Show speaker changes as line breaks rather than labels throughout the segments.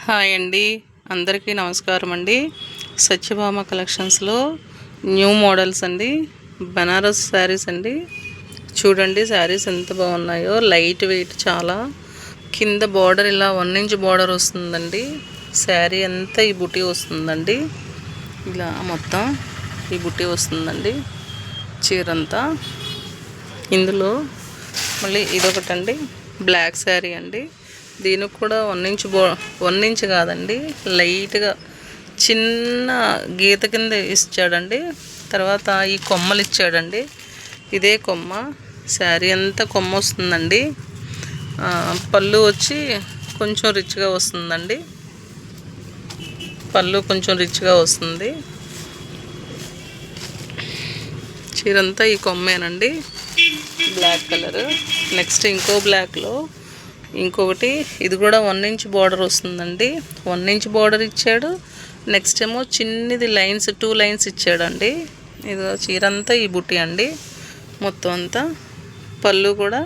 Hi అండి, అందరికీ నమస్కారం అండి. సత్యభామ కలెక్షన్స్లో న్యూ మోడల్స్ అండి, బనారస్ శారీస్ అండి. చూడండి శారీస్ ఎంత బాగున్నాయో, లైట్ వెయిట్ చాలా. కింద బార్డర్ ఇలా 1 ఇంచ్ బార్డర్ వస్తుందండి. శారీ అంతా ఈ బుటీ వస్తుందండి. ఇలా మొత్తం ఈ బుటీ వస్తుందండి చీరంతా. ఇందులో మళ్ళీ ఇదొకటండి, బ్లాక్ శారీ అండి. దీనికి కూడా 1 ఇంచ్ కాదండి, లైట్గా చిన్న గీత కింద ఇచ్చాడండి. తర్వాత ఈ కొమ్మలు ఇచ్చాడండి. ఇదే కొమ్మ, శారీ అంతా కొమ్మ వస్తుందండి. పళ్ళు వచ్చి కొంచెం రిచ్గా వస్తుందండి. పళ్ళు కొంచెం రిచ్గా వస్తుంది. చీరంతా ఈ కొమ్మేనండి, బ్లాక్ కలర్. నెక్స్ట్ ఇంకో బ్లాక్లో ఇంకొకటి, ఇది కూడా 1 ఇంచ్ బార్డర్ వస్తుందండి. 1 ఇంచ్ బార్డర్ ఇచ్చాడు. నెక్స్ట్ ఏమో చిన్నది లైన్స్, 2 లైన్స్ ఇచ్చాడండి. ఇది చీరంతా ఈ బుట్టి అండి మొత్తం అంతా. పళ్ళు కూడా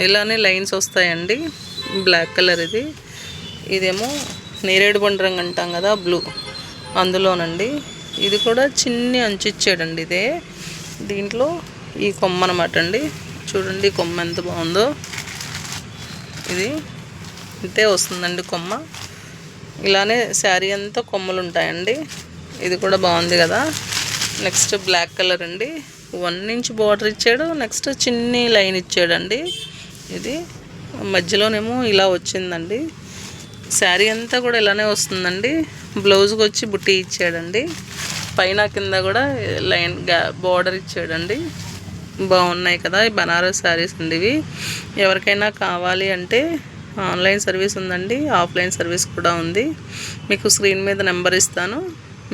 ఇలానే లైన్స్ వస్తాయండి, బ్లాక్ కలర్. ఇదేమో నేరేడు పండు రంగు అంటాం కదా, బ్లూ, అందులోనండి. ఇది కూడా చిన్ని అంచు ఇచ్చాడండి. దీంట్లో ఈ కొమ్మ అనమాట అండి. చూడండి కొమ్మ ఎంత బాగుందో. ఇది ఇంతే వస్తుందండి కొమ్మ. ఇలానే శారీ అంతా కొమ్మలు ఉంటాయండి. ఇది కూడా బాగుంది కదా. నెక్స్ట్ బ్లాక్ కలర్ అండి, 1 ఇంచ్ బార్డర్ ఇచ్చాడు. నెక్స్ట్ చిన్ని లైన్ ఇచ్చాడండి. ఇది మధ్యలోనేమో ఇలా వచ్చిందండి. శారీ అంతా కూడా ఇలానే వస్తుందండి. బ్లౌజ్కి వచ్చి బుట్టి ఇచ్చాడండి. పైన కింద కూడా లైన్ బార్డర్ ఇచ్చాడండి. బాగున్నాయి కదా ఈ బనారస్ శారీస్ అండి. ఇవి ఎవరికైనా కావాలి అంటే ఆన్లైన్ సర్వీస్ ఉందండి, ఆఫ్లైన్ సర్వీస్ కూడా ఉంది. మీకు స్క్రీన్ మీద నెంబర్ ఇస్తాను,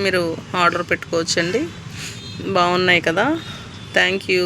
మీరు ఆర్డర్ పెట్టుకోవచ్చండి. బాగున్నాయి కదా. Thank you.